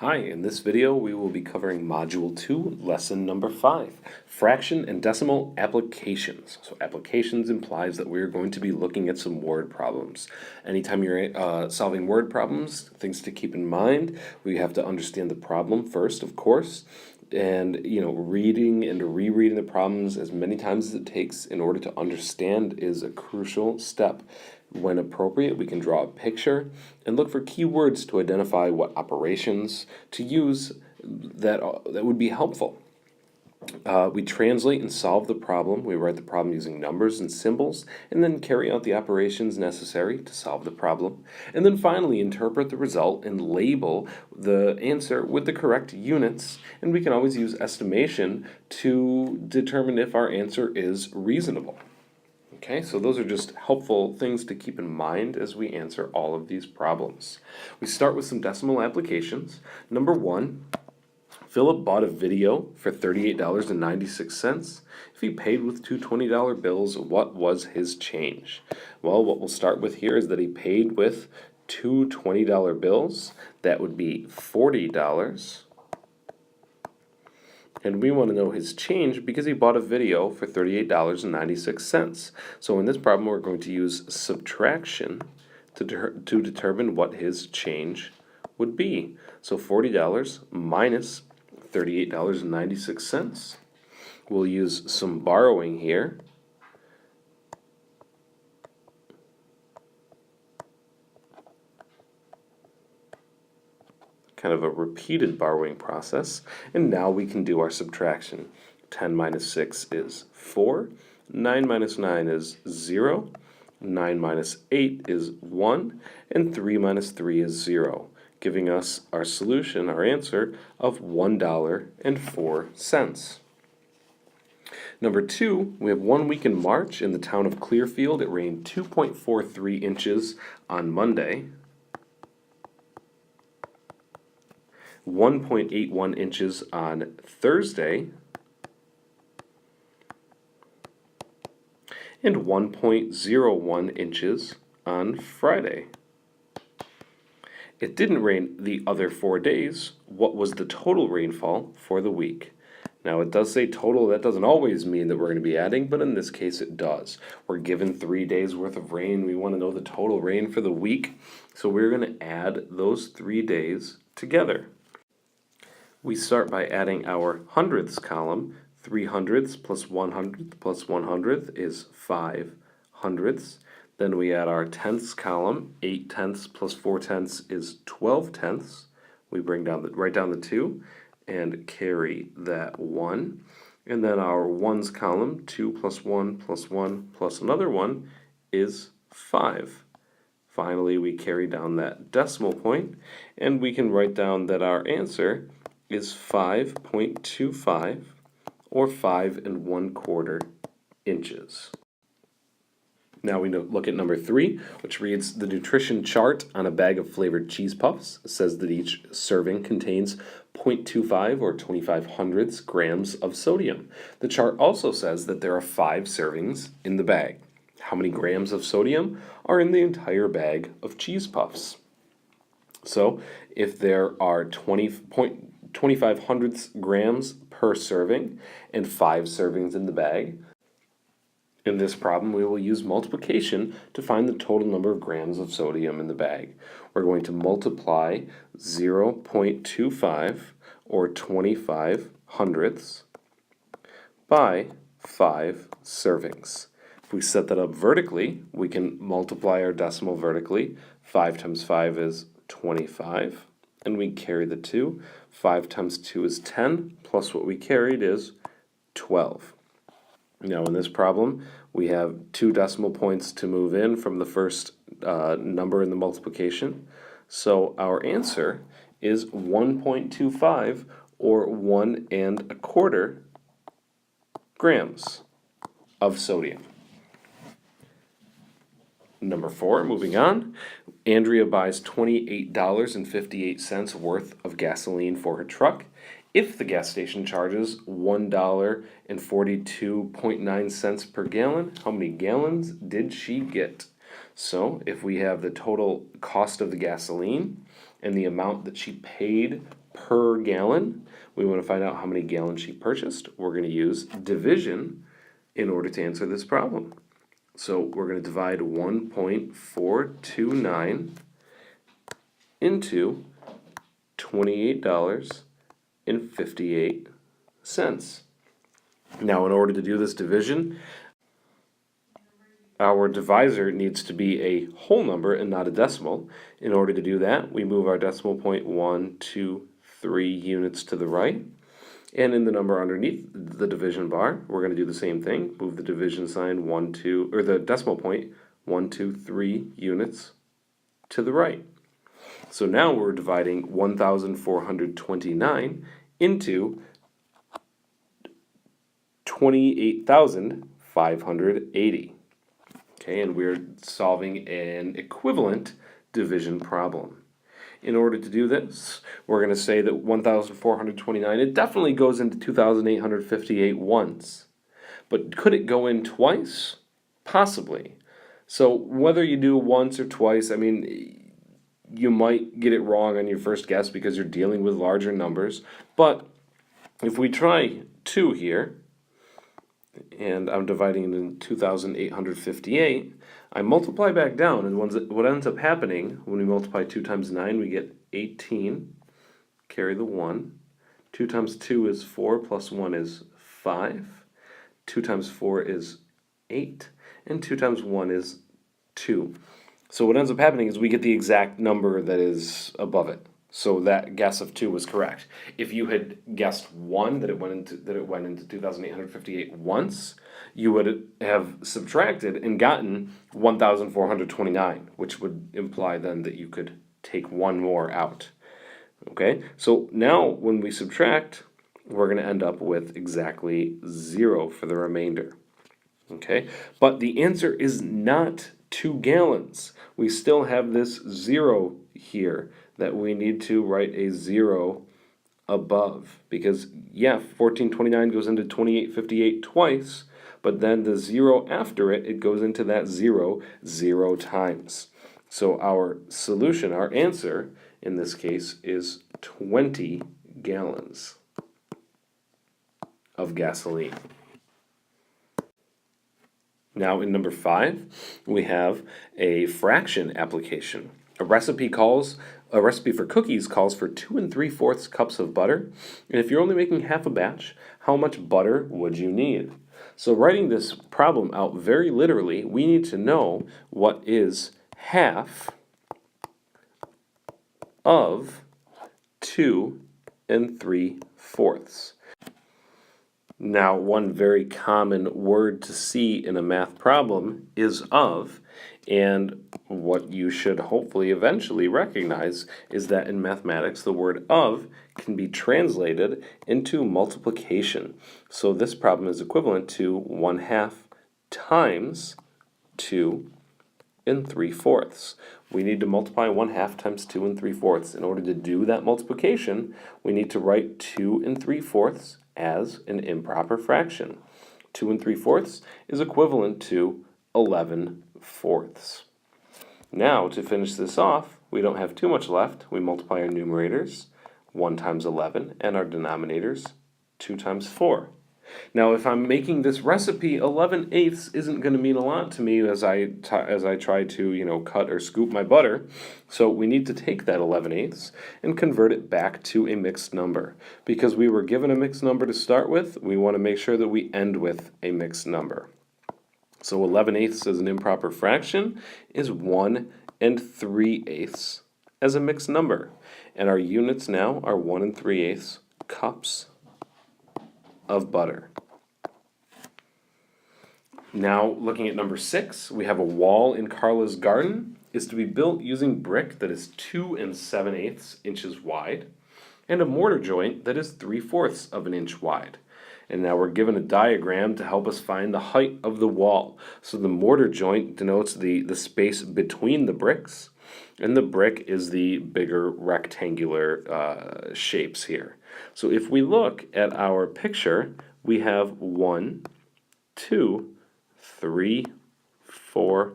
Hi, in this video we will be covering Module 2, Lesson number 5, Fraction and Decimal Applications. So applications implies that we're going to be looking at some word problems. Anytime you're solving word problems, things to keep in mind, we have to understand the problem first, of course, and reading and rereading the problems as many times as it takes in order to understand is a crucial step. When appropriate, we can draw a picture and look for keywords to identify what operations to use that would be helpful. We translate and solve the problem. We write the problem using numbers and symbols, and then carry out the operations necessary to solve the problem. And then finally, interpret the result and label the answer with the correct units. And we can always use estimation to determine if our answer is reasonable. Okay, so those are just helpful things to keep in mind as we answer all of these problems. We start with some decimal applications. Number 1, Philip bought a video for $38.96. If he paid with two $20 bills, what was his change? Well, what we'll start with here is that he paid with two $20 bills. That would be $40. And we want to know his change because he bought a video for $38.96. So in this problem, we're going to use subtraction to determine what his change would be. So $40 minus $38.96. We'll use some borrowing here. Kind of a repeated borrowing process. And now we can do our subtraction. 10 minus 6 is 4. 9 minus 9 is 0. 9 minus 8 is 1. And 3 minus 3 is 0, giving us our solution, our answer, of $1.04. Number 2, we have 1 week in March in the town of Clearfield. It rained 2.43 inches on Monday. 1.81 inches on Thursday, and 1.01 inches on Friday. It didn't rain the other 4 days. What was the total rainfall for the week? Now it does say total. That doesn't always mean that we're going to be adding, but in this case it does. We're given 3 days worth of rain. We want to know the total rain for the week, so we're going to add those 3 days together. We start by adding our hundredths column. 3 hundredths plus 100th plus 100th is 5 hundredths. Then we add our tenths column. 8 tenths plus 4 tenths is 12 tenths. We write down the 2 and carry that 1. And then our ones column, 2 plus 1 plus 1 plus another 1 is 5. Finally, we carry down that decimal point, and we can write down that our answer is 5.25, or 5 1/4 inches. Now we look at number 3, which reads, the nutrition chart on a bag of flavored cheese puffs says that each serving contains 0.25 or 25 hundredths grams of sodium. The chart also says that there are 5 servings in the bag. How many grams of sodium are in the entire bag of cheese puffs? So if there are 25 hundredths grams per serving and 5 servings in the bag, in this problem we will use multiplication to find the total number of grams of sodium in the bag. We're going to multiply 0.25 or 25 hundredths by 5 servings. If we set that up vertically, we can multiply our decimal vertically. 5 times 5 is 25, and we carry the 2. 5 times 2 is 10, plus what we carried is 12. Now in this problem, we have 2 decimal points to move in from the first number in the multiplication. So our answer is 1.25 or 1 1/4 grams of sodium. Number 4, moving on. Andrea buys $28.58 worth of gasoline for her truck. If the gas station charges $1.42.9 per gallon, how many gallons did she get? So if we have the total cost of the gasoline and the amount that she paid per gallon. We want to find out how many gallons she purchased. We're going to use division in order to answer this problem. So we're going to divide 1.429 into $28.58. Now, in order to do this division, our divisor needs to be a whole number and not a decimal. In order to do that, we move our decimal point 1, 2, 3 units to the right. And in the number underneath the division bar, we're going to do the same thing. Move the division sign 1, 2, or the decimal point 1, 2, 3 units to the right. So now we're dividing 1,429 into 28,580. Okay, and we're solving an equivalent division problem. In order to do this, we're going to say that 1,429, it definitely goes into 2,858 once. But could it go in twice? Possibly. So whether you do once or twice, I mean, you might get it wrong on your first guess because you're dealing with larger numbers. But if we try 2 here, and I'm dividing it into 2,858, I multiply back down, and what ends up happening when we multiply 2 times 9, we get 18, carry the 1. 2 times 2 is 4, plus 1 is 5. 2 times 4 is 8, and 2 times 1 is 2. So what ends up happening is we get the exact number that is above it. So that guess of 2 was correct. If you had guessed 1, that it went into 2,858 once, you would have subtracted and gotten 1,429, which would imply then that you could take 1 more out. Okay, so now when we subtract, we're going to end up with exactly 0 for the remainder. Okay, but the answer is not 2 gallons. We still have this 0 here that we need to write a 0 above, because 1429 goes into 2858 twice, but then the 0 after it goes into that 0 times. So our solution, our answer in this case, is 20 gallons of gasoline. Now in number 5, we have a fraction application. A recipe for cookies calls for 2 3/4 cups of butter. And if you're only making half a batch, how much butter would you need? So writing this problem out very literally, we need to know what is half of 2 3/4. Now, one very common word to see in a math problem is of, and what you should hopefully eventually recognize is that in mathematics, the word of can be translated into multiplication. So this problem is equivalent to 1/2 times 2 3/4. We need to multiply 1/2 times 2 3/4. In order to do that multiplication, we need to write 2 3/4 as an improper fraction. 2 3/4 is equivalent to 11/4. Now, to finish this off, we don't have too much left. We multiply our numerators, 1 times 11, and our denominators, 2 times 4. Now, if I'm making this recipe, 11/8 isn't going to mean a lot to me as I try to, cut or scoop my butter. So we need to take that 11/8 and convert it back to a mixed number. Because we were given a mixed number to start with, we want to make sure that we end with a mixed number. So 11/8 as an improper fraction is 1 3/8 as a mixed number. And our units now are 1 3/8 cups of butter. Now, looking at number 6, we have a wall in Carla's garden is to be built using brick that is 2 7/8 inches wide and a mortar joint that is 3/4 of an inch wide. And now we're given a diagram to help us find the height of the wall. So the mortar joint denotes the space between the bricks, and the brick is the bigger rectangular shapes here. So if we look at our picture, we have 1, 2, 3, 4,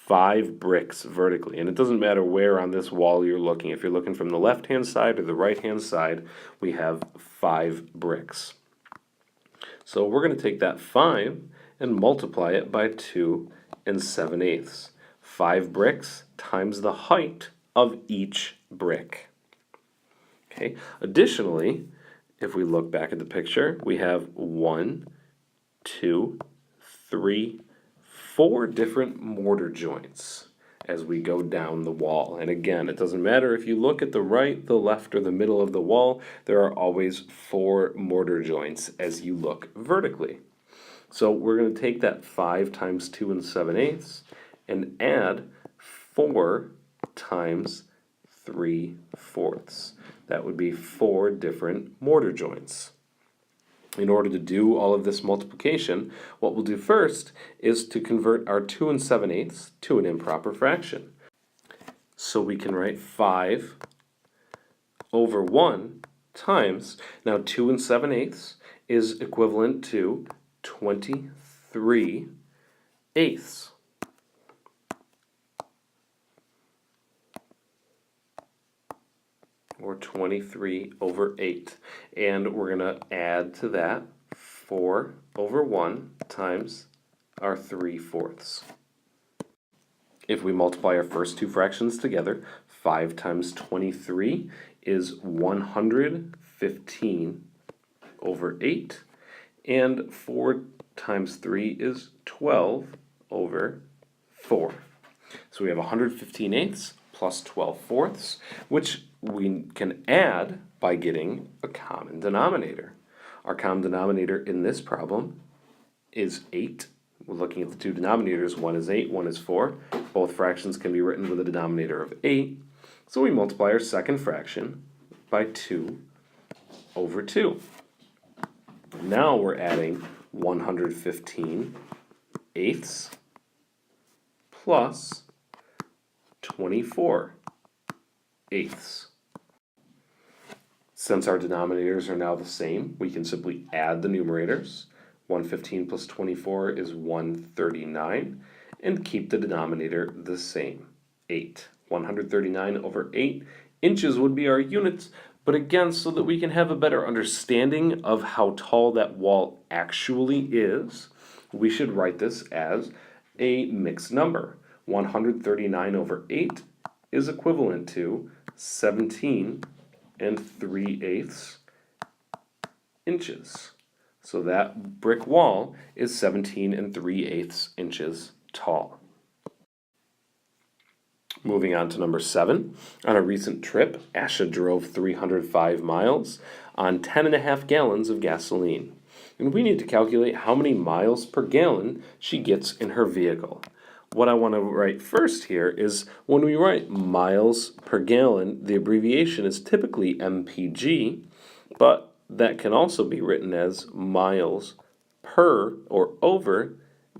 5 bricks vertically. And it doesn't matter where on this wall you're looking. If you're looking from the left-hand side or the right-hand side, we have 5 bricks. So we're going to take that 5 and multiply it by 2 7/8. 5 bricks times the height of each brick. Okay. Additionally, if we look back at the picture, we have 1, 2, 3, 4 different mortar joints as we go down the wall. And again, it doesn't matter if you look at the right, the left, or the middle of the wall, there are always 4 mortar joints as you look vertically. So we're going to take that 5 times 2 7/8 and add 4 times 3/4. That would be 4 different mortar joints. In order to do all of this multiplication, what we'll do first is to convert our 2 7/8 to an improper fraction. So we can write 5 over 1 times, now 2 7/8 is equivalent to 23/8. Or 23 over 8. And we're going to add to that 4 over 1 times our 3/4. If we multiply our first two fractions together, 5 times 23 is 115 over 8. And 4 times 3 is 12 over 4. So we have 115/8 plus 12/4, which we can add by getting a common denominator. Our common denominator in this problem is 8. We're looking at the two denominators. One is 8, one is 4. Both fractions can be written with a denominator of 8. So we multiply our second fraction by 2 over 2. Now we're adding 115/8 plus 24/8. Since our denominators are now the same, we can simply add the numerators. 115 plus 24 is 139, and keep the denominator the same, 8. 139 over 8 inches would be our units, but again, so that we can have a better understanding of how tall that wall actually is, we should write this as a mixed number. 139 over 8 is equivalent to 17 3/8 inches. So that brick wall is 17 3/8 inches tall. Moving on to number 7. On a recent trip, Asha drove 305 miles on 10.5 gallons of gasoline. And we need to calculate how many miles per gallon she gets in her vehicle. What I want to write first here is when we write miles per gallon, the abbreviation is typically MPG, but that can also be written as miles per or over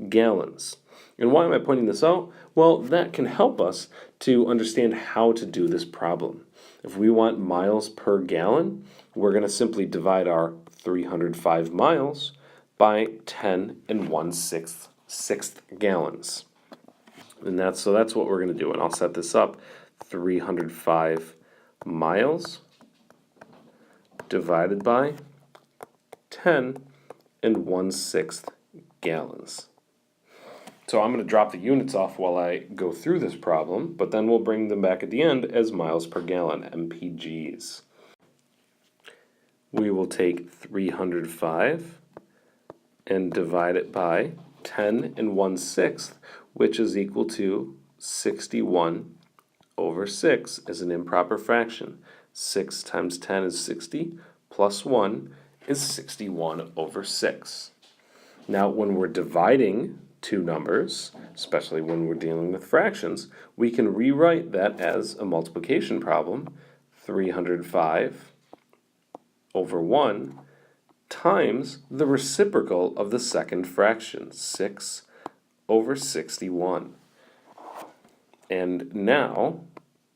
gallons. And why am I pointing this out? Well, that can help us to understand how to do this problem. If we want miles per gallon, we're going to simply divide our 305 miles by 10 1/6 gallons. And that's what we're going to do. And I'll set this up. 305 miles divided by 10 1/6 gallons. So I'm going to drop the units off while I go through this problem, but then we'll bring them back at the end as miles per gallon, MPGs. We will take 305 and divide it by 10 1/6, which is equal to 61 over 6 as an improper fraction. 6 times 10 is 60, plus 1 is 61 over 6. Now, when we're dividing two numbers, especially when we're dealing with fractions, we can rewrite that as a multiplication problem. 305 over 1 times the reciprocal of the second fraction, 6 over 61. And now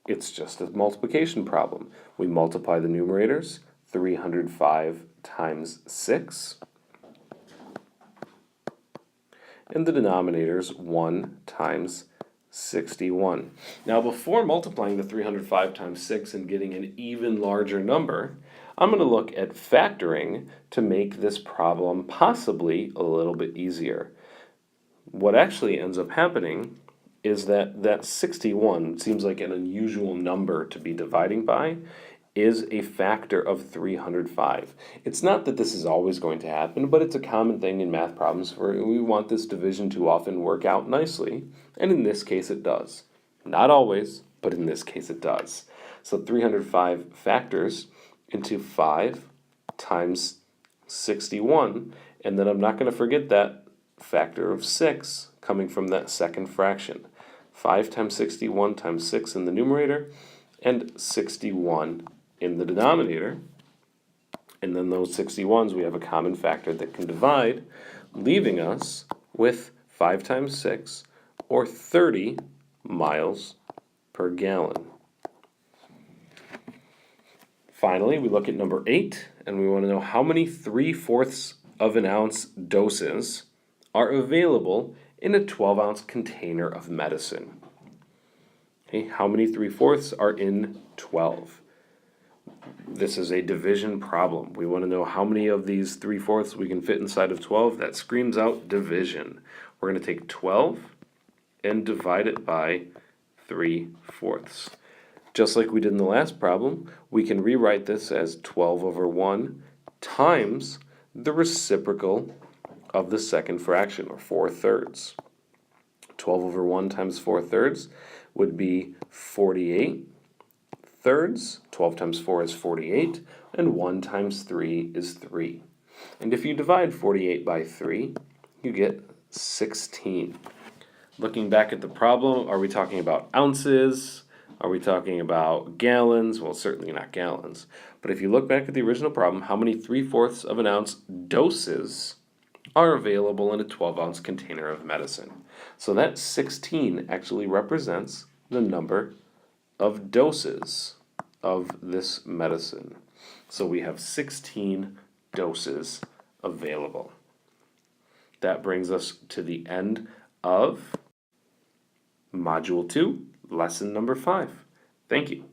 it's just a multiplication problem. We multiply the numerators, 305 times 6, and the denominators 1 times 61. Now, before multiplying the 305 times 6 and getting an even larger number, I'm going to look at factoring to make this problem possibly a little bit easier. What actually ends up happening is that 61 seems like an unusual number to be dividing by, is a factor of 305. It's not that this is always going to happen, but it's a common thing in math problems where we want this division to often work out nicely, and in this case it does. Not always, but in this case it does. So 305 factors into 5 times 61, and then I'm not going to forget that factor of 6 coming from that second fraction. 5 times 61 times 6 in the numerator, and 61 in the denominator. And then those 61s, we have a common factor that can divide, leaving us with 5 times 6, or 30 miles per gallon. Finally, we look at number 8, and we want to know how many 3/4 of an ounce doses are available in a 12-ounce container of medicine. Okay, how many 3/4 are in 12? This is a division problem. We want to know how many of these 3/4 we can fit inside of 12. That screams out division. We're going to take 12 and divide it by 3/4. Just like we did in the last problem, we can rewrite this as 12 over 1 times the reciprocal of the second fraction, or 4/3. 12 over 1 times 4/3 would be 48 thirds. 12 times 4 is 48, and 1 times 3 is 3. And if you divide 48 by 3, you get 16. Looking back at the problem, are we talking about ounces? Are we talking about gallons? Well, certainly not gallons. But if you look back at the original problem, how many 3/4 of an ounce doses are available in a 12-ounce container of medicine? So that 16 actually represents the number of doses of this medicine. So we have 16 doses available. That brings us to the end of Module 2, Lesson number 5. Thank you.